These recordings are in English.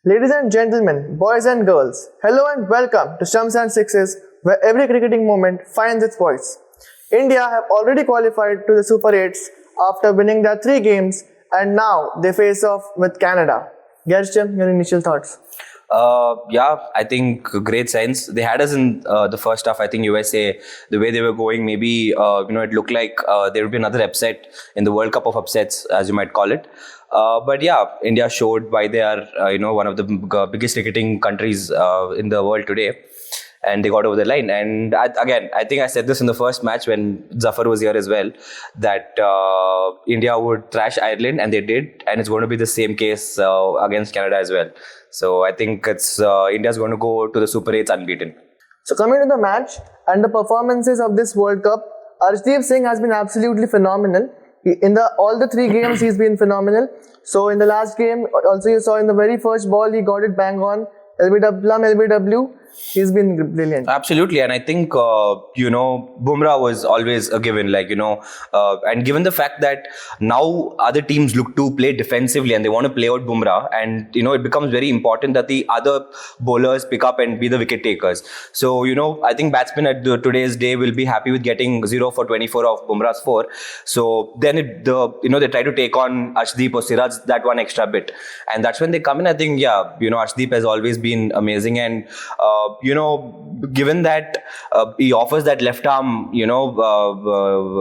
Ladies and gentlemen, boys and girls, hello and welcome to Shams and Sixes, where every cricketing moment finds its voice. India have already qualified to the Super 8s after winning their 3 games, and now they face off with Canada. Gershom, your initial thoughts? I think great signs. They had us in the first half. I think USA, the way they were going, maybe it looked like there would be another upset in the World Cup of upsets, as you might call it. But India showed why they are one of the biggest cricketing countries in the world today. And they got over the line. And I think I said this in the first match when Zafar was here as well, that India would thrash Ireland, and they did. And it's going to be the same case against Canada as well. So I think it's India's going to go to the Super 8s unbeaten. So coming to the match and the performances of this World Cup, Arshdeep Singh has been absolutely phenomenal. In all the 3 games, he's been phenomenal. So in the last game, also you saw in the very first ball, he got it bang on. LBW, he's been brilliant. Absolutely, and I think Bumrah was always a given. And given the fact that now other teams look to play defensively and they want to play out Bumrah, and it becomes very important that the other bowlers pick up and be the wicket takers. So I think batsmen at today's day will be happy with getting 0 for 24 of Bumrah's 4. So then they try to take on Arshdeep or Siraj that one extra bit, and that's when they come in. I think Arshdeep has always been amazing, and given that he offers that left arm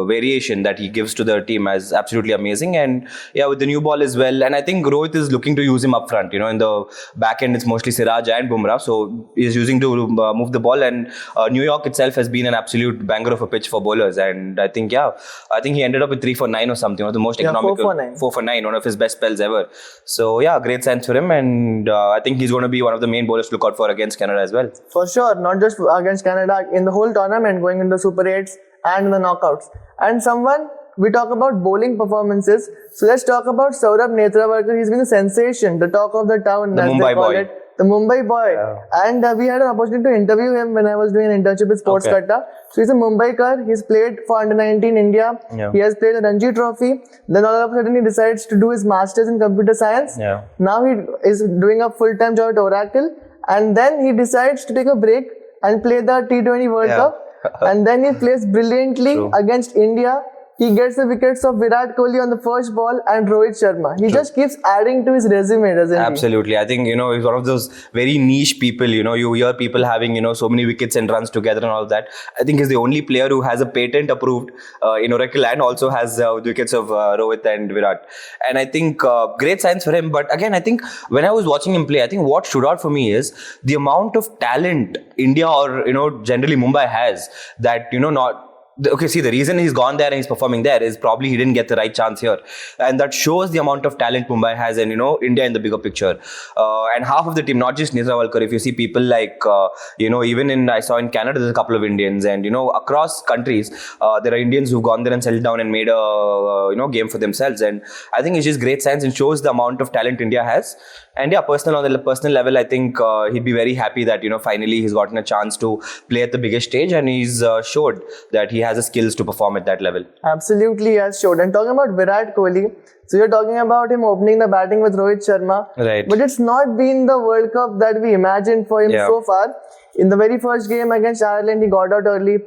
variation that he gives to the team as absolutely amazing. And with the new ball as well, and I think Rohit is looking to use him up front. In the back end it's mostly Siraj and Bumrah, so he's using to move the ball. And New York itself has been an absolute banger of a pitch for bowlers, and I think he ended up with 3 for 9 or something, or the most economical 4 for 9, one of his best spells ever. So great signs for him, and I think he's going to be one of the main bowlers to look out for against Canada as well. For sure, not just against Canada, in the whole tournament, going into Super 8s and in the knockouts. And we talk about bowling performances, so let's talk about Saurabh Netravalkar. He's been a sensation, the talk of the town, the as Mumbai they call boy. it. The Mumbai boy. Yeah. And we had an opportunity to interview him when I was doing an internship with Sports Katta. So he's a Mumbaiker. He's played for under-19 India. Yeah. He has played the Ranji Trophy. Then all of a sudden he decides to do his masters in computer science. Yeah. Now he is doing a full-time job at Oracle. And then he decides to take a break and play the T20 World Cup. And then he plays brilliantly against India. He gets the wickets of Virat Kohli on the first ball and Rohit Sharma. He just keeps adding to his resume, doesn't he? Absolutely. I think, he's one of those very niche people. You hear people having, so many wickets and runs together and all that. I think he's the only player who has a patent approved in Oracle and also has the wickets of Rohit and Virat. And I think great signs for him. But again, I think when I was watching him play, I think what stood out for me is the amount of talent India or, generally Mumbai has that, the reason he's gone there and he's performing there is probably he didn't get the right chance here. And that shows the amount of talent Mumbai has and, India in the bigger picture. And half of the team, not just Netravalkar, if you see people like, I saw in Canada, there's a couple of Indians, and, across countries, there are Indians who've gone there and settled down and made a, game for themselves. And I think it's just great signs and shows the amount of talent India has. And on the personal level, I think he'd be very happy that, finally he's gotten a chance to play at the biggest stage, and he's showed that he has the skills to perform at that level. Absolutely, he has showed. And talking about Virat Kohli, so you're talking about him opening the batting with Rohit Sharma. Right. But it's not been the World Cup that we imagined for him so far. In the very first game against Ireland, he got out early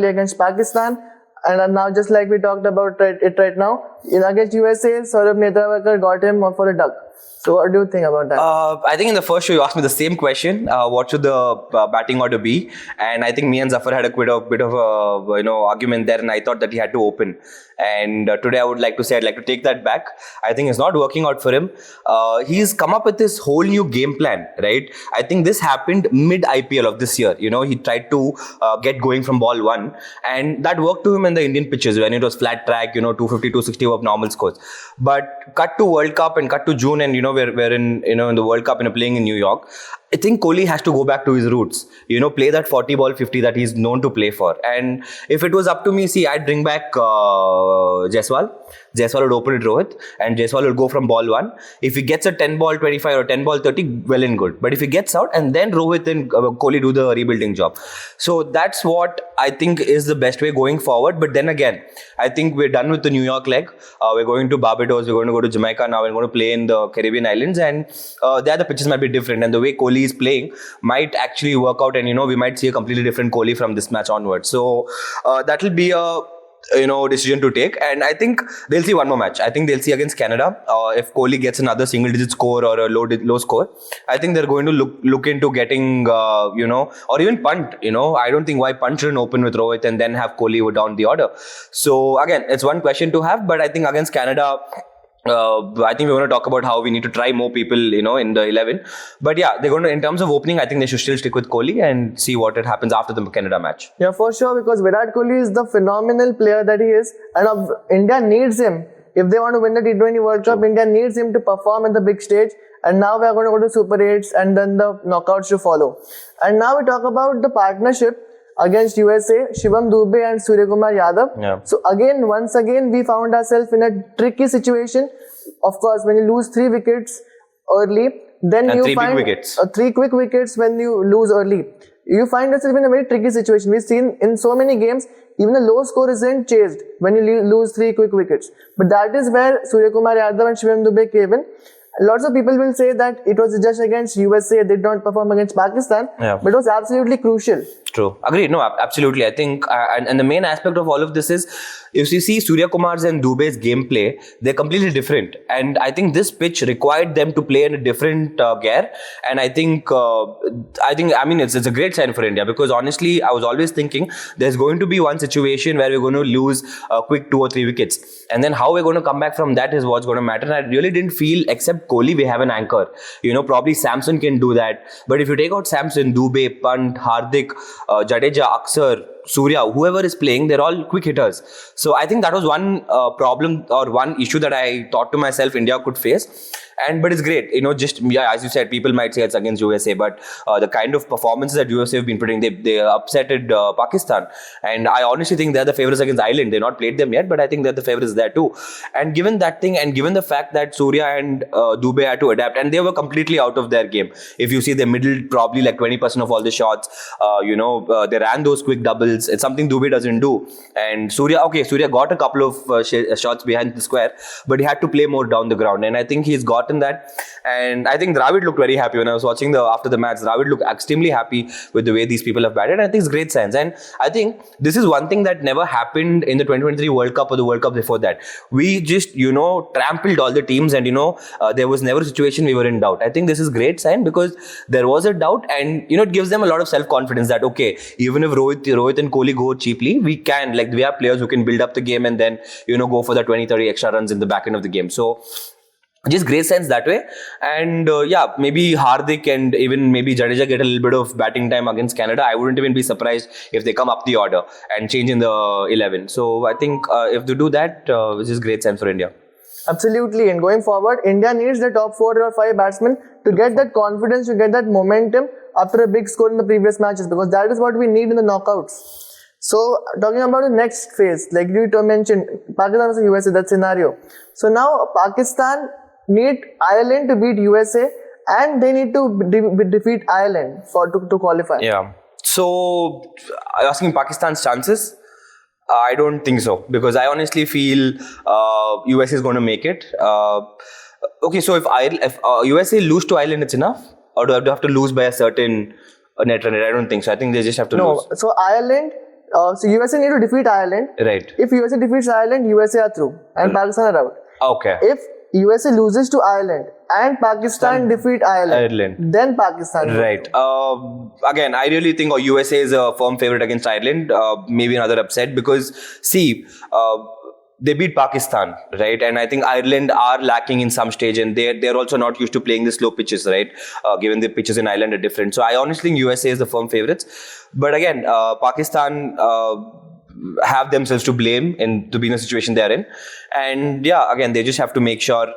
against Pakistan. And now, just like we talked about it right now, against USA, Saurabh Netravalkar got him for a duck. So what do you think about that? I think in the first show you asked me the same question. What should the batting order be? And I think me and Zafar had a bit of a argument there, and I thought that he had to open. And today I would like to say I'd like to take that back. I think it's not working out for him. He's come up with this whole new game plan, right? I think this happened mid IPL of this year. He tried to get going from ball 1, and that worked to him in the Indian pitches when it was flat track, 250, 260 of normal scores. But cut to World Cup and cut to June, and we're in the World Cup and playing in New York. I think Kohli has to go back to his roots, play that 40 ball 50 that he's known to play for. And if it was up to me, I'd bring back Jaiswal. Jaiswal would open it Rohit, and Jaiswal will go from ball 1. If he gets a 10 ball 25 or 10 ball 30, well and good. But if he gets out, and then Rohit and Kohli do the rebuilding job. So that's what I think is the best way going forward. But then again, I think we're done with the New York leg. We're going to Barbados, we're going to go to Jamaica now, we're going to play in the Caribbean islands, and there the pitches might be different, and the way Kohli is playing might actually work out, and we might see a completely different Kohli from this match onwards. So that will be a decision to take, and I think they'll see one more match. I think they'll see against Canada. If Kohli gets another single-digit score or a low score, I think they're going to look into getting or even punt. I don't think why punt shouldn't open with Rohit and then have Kohli down the order. So again, it's one question to have, but I think against Canada, I think we're going to talk about how we need to try more people, in the 11. But yeah, they're going to, in terms of opening, I think they should still stick with Kohli and see what happens after the Canada match. Yeah, for sure, because Virat Kohli is the phenomenal player that he is, and India needs him. If they want to win the T20 World Cup, India needs him to perform in the big stage. And now we are going to go to Super 8s and then the knockouts to follow. And now we talk about the partnership against USA, Shivam Dube and Suryakumar Yadav. Yeah. So once again, we found ourselves in a tricky situation. Of course, when you lose 3 wickets early, then and you 3 find big wickets. 3 quick wickets when you lose early. You find yourself in a very tricky situation. We've seen in so many games, even a low score isn't chased when you lose 3 quick wickets. But that is where Suryakumar Yadav and Shivam Dube came in. Lots of people will say that it was just against USA, they did not perform against Pakistan, but it was absolutely crucial. True. Agreed. No, absolutely. I think, and the main aspect of all of this is, if you see Surya Kumar's and Dube's gameplay, they're completely different. And I think this pitch required them to play in a different gear. And I think, it's a great sign for India, because honestly, I was always thinking there's going to be one situation where we're going to lose a quick 2 or 3 wickets. And then how we're going to come back from that is what's going to matter. And I really didn't feel, except Kohli, we have an anchor. Probably Samson can do that. But if you take out Samson, Dube, Pant, Hardik, Jadeja, Akshar, Surya, whoever is playing, they're all quick hitters. So I think that was one problem or one issue that I thought to myself India could face. But it's great, as you said, people might say it's against USA, but the kind of performances that USA have been putting, they upsetted Pakistan. And I honestly think they're the favourites against Ireland. They've not played them yet, but I think they're the favourites there too. And given that thing, and given the fact that Surya and Dube had to adapt, and they were completely out of their game. If you see, they middled probably like 20% of all the shots. They ran those quick doubles. It's something Dube doesn't do. And Surya got a couple of shots behind the square, but he had to play more down the ground. And I think he's gotten that. And I think Dravid looked very happy when I was watching after the match. Dravid looked extremely happy with the way these people have batted. And I think it's great signs. And I think this is one thing that never happened in the 2023 World Cup or the World Cup before that. We just, trampled all the teams, and, there was never a situation we were in doubt. I think this is great sign, because there was a doubt, and, it gives them a lot of self-confidence that, okay, even if Rohit and Kohli go cheaply, we have players who can build up the game and then, go for the 20-30 extra runs in the back end of the game. So, just great sense that way. And maybe Hardik and even maybe Jadeja get a little bit of batting time against Canada. I wouldn't even be surprised if they come up the order and change in the 11. So I think if they do that, it's just great sense for India. Absolutely. And going forward, India needs the top 4 or 5 batsmen to get that confidence, to get that momentum after a big score in the previous matches, because that is what we need in the knockouts. So, talking about the next phase, like you mentioned, Pakistan versus USA, that scenario. So now Pakistan need Ireland to beat USA, and they need to defeat Ireland to qualify. Yeah. So, asking Pakistan's chances, I don't think so, because I honestly feel USA is going to make it. Okay, so if USA lose to Ireland, it's enough, or do they have to lose by a certain net run rate? I don't think so. I think they just have to lose. So Ireland. So USA need to defeat Ireland. Right. If USA defeats Ireland, USA are through and Pakistan are out. Okay. If USA loses to Ireland and Pakistan defeat Ireland, then Pakistan. Right. Again, I really think USA is a firm favourite against Ireland. Maybe another upset, because they beat Pakistan, right? And I think Ireland are lacking in some stage, and they're also not used to playing the slow pitches, right? Given the pitches in Ireland are different. So I honestly think USA is the firm favourites. But again, Pakistan have themselves to blame to be in a situation they're in. And again, they just have to make sure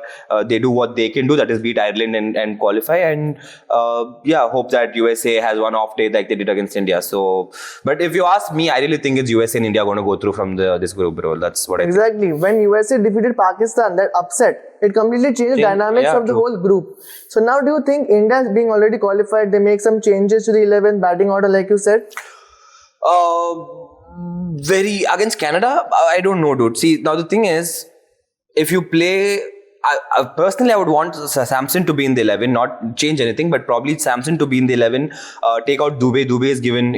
they do what they can do, that is beat Ireland and qualify. And hope that USA has one off day like they did against India. So, but if you ask me, I really think it's USA and India going to go through from this group, bro. That's what I think. Exactly. When USA defeated Pakistan, that upset, it completely changed the dynamics of the whole group. So now do you think India being already qualified, they make some changes to the 11 batting order like you said? Very against Canada, I don't know, dude. See, now the thing is, if you play, personally, I would want Samson to be in the 11, not change anything, but probably Samson to be in the 11. Take out Dubey. Dubey is given,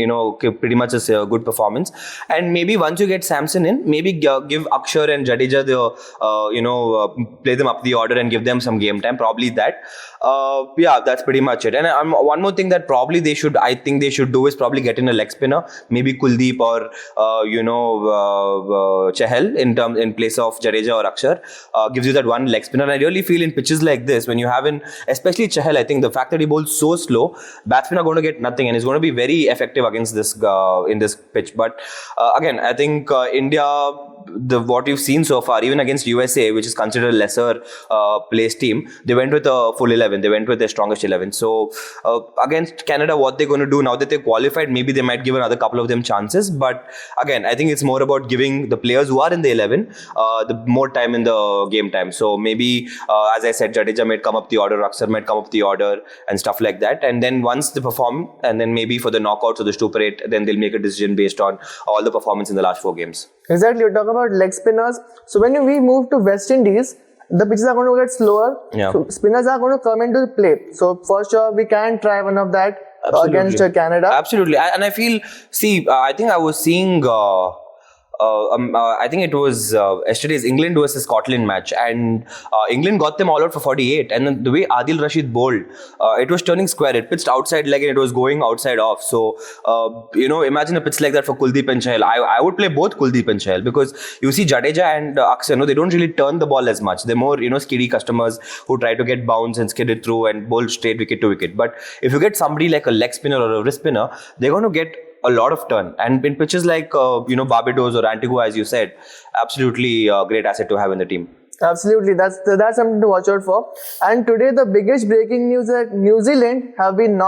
pretty much a good performance, and maybe once you get Samson in, maybe give Akshar and Jadeja play them up the order and give them some game time. Probably that. Yeah, that's pretty much it. And one more thing that probably I think they should do is probably get in a leg spinner, maybe Kuldeep or Chahal in place of Jadeja or Akshar. Gives you that one leg spinner. And I really feel in pitches like this, when you have especially Chahal, I think the fact that he bowls so slow, batsmen are going to get nothing, and he's going to be very effective against this in this pitch. But again, I think India, what you've seen so far, even against USA, which is considered a lesser placed team, they went with a full 11. They went with their strongest 11. So against Canada, what they're going to do now that they qualified, maybe they might give another couple of them chances. But again, I think it's more about giving the players who are in the 11 the more time in the game time. So maybe, as I said, Jadeja might come up the order, Akshar might come up the order, and stuff like that. And then once they perform, and then maybe for the knockouts or the Super 8, then they'll make a decision based on all the performance in the last 4 games. Exactly, you talk about leg spinners. So when we move to West Indies, the pitches are going to get slower. Yeah. So spinners are going to come into play. So for sure, we can try one of that against Canada. Absolutely. And I feel, I think I was seeing... I think it was yesterday's England versus Scotland match, and England got them all out for 48. And then the way Adil Rashid bowled, it was turning square. It pitched outside leg and it was going outside off. So, imagine a pitch like that for Kuldeep and Chahal. I would play both Kuldeep and Chahal, because you see Jadeja and Akshar, they don't really turn the ball as much. They're more, skiddy customers who try to get bounce and skid it through and bowl straight wicket to wicket. But if you get somebody like a leg spinner or a wrist spinner, they're going to get a lot of turn. And in pitches like Barbados or Antigua, as you said, absolutely a great asset to have in the team. Absolutely, that's something to watch out for. And today the biggest breaking news that New Zealand have been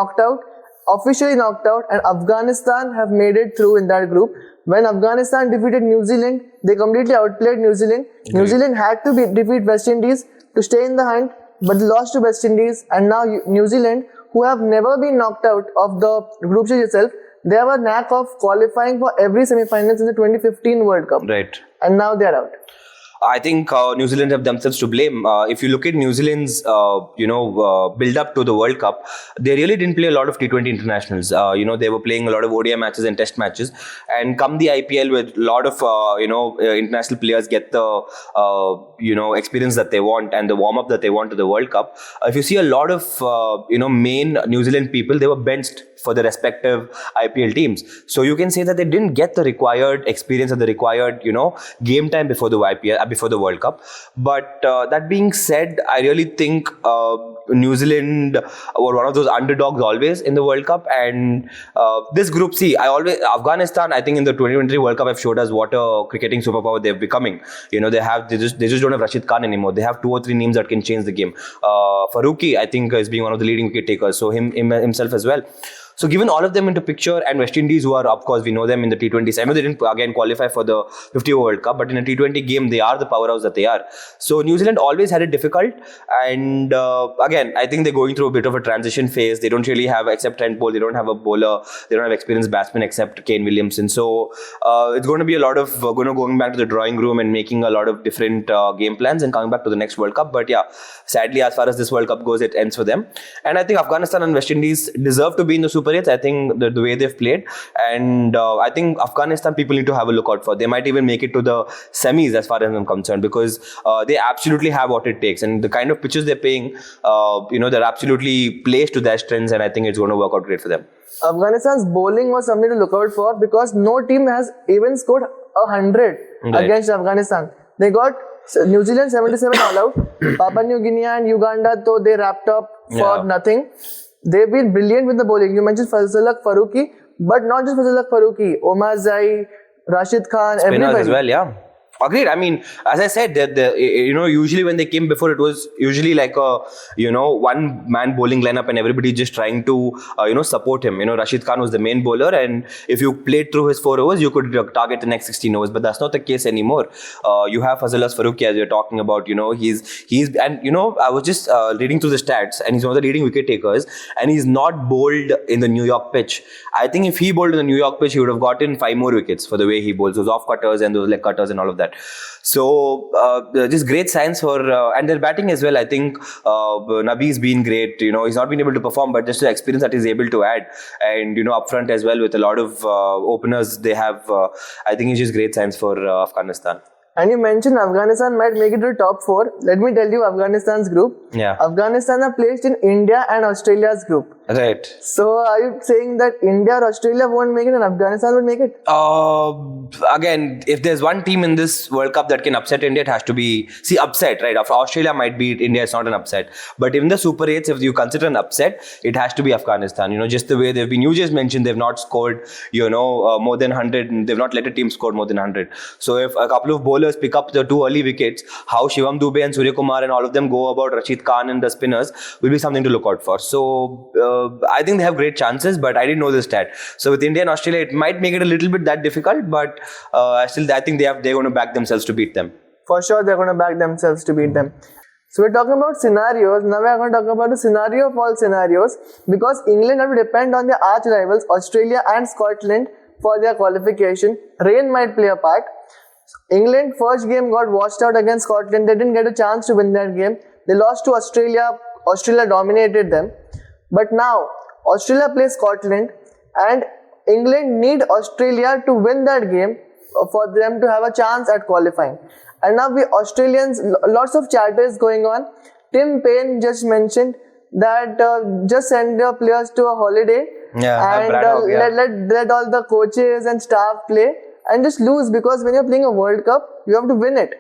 officially knocked out, and Afghanistan have made it through in that group. When Afghanistan defeated New Zealand, they completely outplayed New Zealand. Great. New Zealand had to defeat West Indies to stay in the hunt, but they lost to West Indies. And now New Zealand, who have never been knocked out of the group stage itself, they have a knack of qualifying for every semi-finals in the 2015 World Cup. Right. And now they are out. I think New Zealand have themselves to blame. If you look at New Zealand's, build up to the World Cup, they really didn't play a lot of T20 internationals. They were playing a lot of ODI matches and Test matches. And come the IPL, with a lot of, international players get the, experience that they want and the warm up that they want to the World Cup. If you see a lot of, main New Zealand people, they were benched for the respective IPL teams. So you can say that they didn't get the required experience and the required, game time before the IPL, before the World Cup. But that being said, I really think New Zealand were one of those underdogs always in the World Cup. And this group, Afghanistan, I think in the 2023 World Cup have showed us what a cricketing superpower they're becoming. They just don't have Rashid Khan anymore. They have 2 or 3 names that can change the game. Faruqi, I think, is being one of the leading wicket takers. So himself as well. So given all of them into picture, and West Indies, who are, of course, we know them in the T20s. I know they didn't again qualify for the 50 World Cup, but in a T20 game, they are the powerhouse that they are. So New Zealand always had it difficult. And again, I think they're going through a bit of a transition phase. They don't really have, except Trent Bolt, they don't have a bowler. They don't have experienced batsmen except Kane Williamson. So it's going to be a lot of going back to the drawing room and making a lot of different game plans and coming back to the next World Cup. But yeah, sadly, as far as this World Cup goes, it ends for them. And I think Afghanistan and West Indies deserve to be in the Super 8. I think the way they've played, and I think Afghanistan people need to have a look out for. They might even make it to the semis as far as I'm concerned, because they absolutely have what it takes, and the kind of pitches they're playing, they're absolutely placed to their strengths, and I think it's going to work out great for them. Afghanistan's bowling was something to look out for, because no team has even scored 100 against Afghanistan. They got New Zealand 77 all out. Papua New Guinea and Uganda, though they wrapped up for nothing. They've been brilliant with the bowling. You mentioned Fazlullah Farooqi, but not just Fazlullah Farooqi. Omar Zai, Rashid Khan, Spinners everybody. as well, yeah. Agreed. I mean, as I said, usually when they came before, it was usually like a, one man bowling lineup and everybody just trying to, support him. Rashid Khan was the main bowler, and if you played through his 4 overs, you could target the next 16 overs. But that's not the case anymore. You have Fazlullah Farooqi, as you're talking about. And I was just reading through the stats, and he's one of the leading wicket takers, and he's not bowled in the New York pitch. I think if he bowled in the New York pitch, he would have gotten 5 more wickets for the way he bowls, those off cutters and those leg cutters and all of that. So just great signs for and their batting as well. I think Nabi's been great. He's not been able to perform, but just the experience that he's able to add, and up front as well with a lot of openers they have. I think it's just great signs for Afghanistan. And you mentioned Afghanistan might make it to the top 4. Let me tell you Afghanistan's group. Yeah. Afghanistan are placed in India and Australia's group. Right. So are you saying that India or Australia won't make it and Afghanistan would make it? Again, if there's one team in this World Cup that can upset India, it has to be, upset, right? If Australia might beat India, it's not an upset. But in the Super 8s, if you consider an upset, it has to be Afghanistan. Just the way they've been, you just mentioned they've not scored, more than 100. They've not let a team score more than 100. So if a couple of bowlers pick up the 2 early wickets, how Shivam Dube and Surya Kumar and all of them go about Rashid Khan and the spinners will be something to look out for. So I think they have great chances, but I didn't know the stat. So with India and Australia, it might make it a little bit that difficult, but I think they're going to back themselves to beat them. For sure, they're going to back themselves to beat them. So we're talking about scenarios. Now we're going to talk about the scenario of all scenarios, because England have to depend on their arch rivals Australia and Scotland for their qualification. Rain might play a part. England first game got washed out against Scotland. They didn't get a chance to win that game. They lost to Australia. Australia dominated them. But now Australia plays Scotland, and England need Australia to win that game for them to have a chance at qualifying. And now we Australians, lots of chatter is going on. Tim Payne just mentioned that just send your players to a holiday and let all the coaches and staff play and just lose, because when you're playing a World Cup, you have to win it.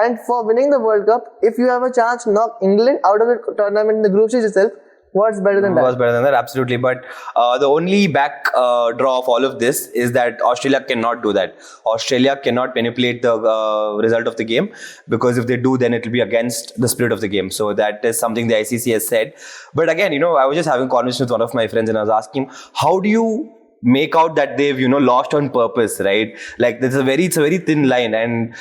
And for winning the World Cup, if you have a chance to knock England out of the tournament in the group stage itself, what's better than that? What's better than that? Absolutely. But the only back draw of all of this is that Australia cannot do that. Australia cannot manipulate the result of the game, because if they do, then it will be against the spirit of the game. So that is something the ICC has said. But again, I was just having a conversation with one of my friends, and I was asking him, how do you make out that they've lost on purpose, right? Like it's a very thin line, and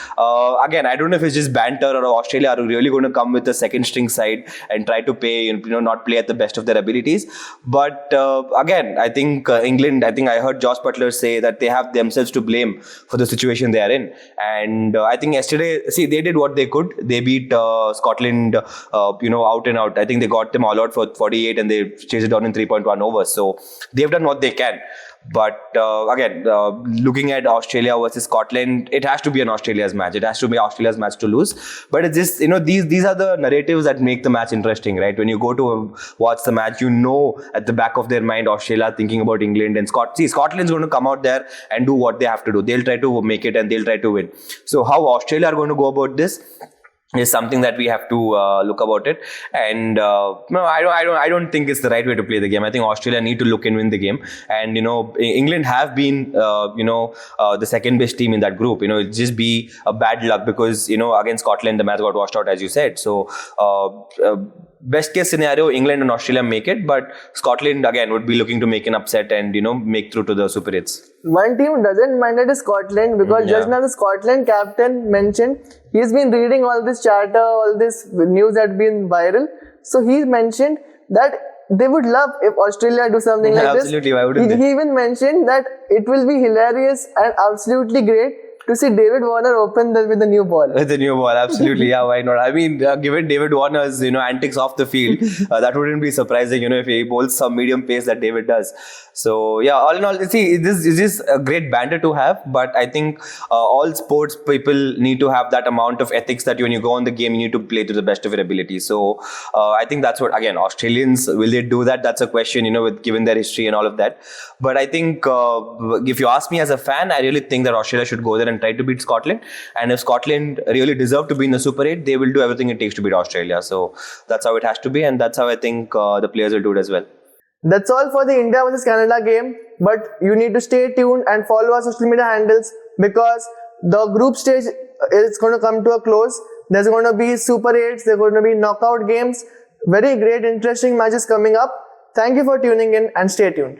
again, I don't know if it's just banter or Australia are really going to come with a second string side and try to pay, not play at the best of their abilities. But again, I think England, I heard Joss Butler say that they have themselves to blame for the situation they are in. And I think yesterday, they did what they could. They beat Scotland out and out. I think they got them all out for 48 and they chased it down in 3.1 overs. So they've done what they can. But again, looking at Australia versus Scotland, it has to be an Australia's match. It has to be Australia's match to lose. But it's just, these are the narratives that make the match interesting, right? When you go to watch the match, at the back of their mind, Australia thinking about England and Scotland's going to come out there and do what they have to do. They'll try to make it and they'll try to win. So how Australia are going to go about this is something that we have to look about it. And no, I don't think it's the right way to play the game. I think Australia need to look and win the game. And England have been the second best team in that group. It just be a bad luck because against Scotland the match got washed out, as you said. So best case scenario, England and Australia make it, but Scotland again would be looking to make an upset and make through to the Super 8s. One team who doesn't mind it is Scotland, because just now the Scotland captain mentioned he's been reading all this chatter, all this news that been viral. So he mentioned that they would love if Australia do something like this. Absolutely, why wouldn't they? He even mentioned that it will be hilarious and absolutely great to see David Warner open with the new ball. With the new ball, absolutely. Yeah, why not? I mean, given David Warner's, antics off the field, that wouldn't be surprising, if he bowls some medium pace that David does. So, yeah, all in all, this is a great banter to have, but I think all sports people need to have that amount of ethics that when you go on the game, you need to play to the best of your ability. So, I think that's what, again, Australians, will they do that? That's a question, with given their history and all of that. But I think if you ask me as a fan, I really think that Australia should go there and try to beat Scotland. And if Scotland really deserve to be in the Super 8, they will do everything it takes to beat Australia. So that's how it has to be, and that's how I think the players will do it as well. That's all for the India versus Canada game. But you need to stay tuned and follow our social media handles, because the group stage it's going to come to a close. There's going to be Super 8s, there's going to be knockout games. Very great, interesting matches coming up. Thank you for tuning in and stay tuned.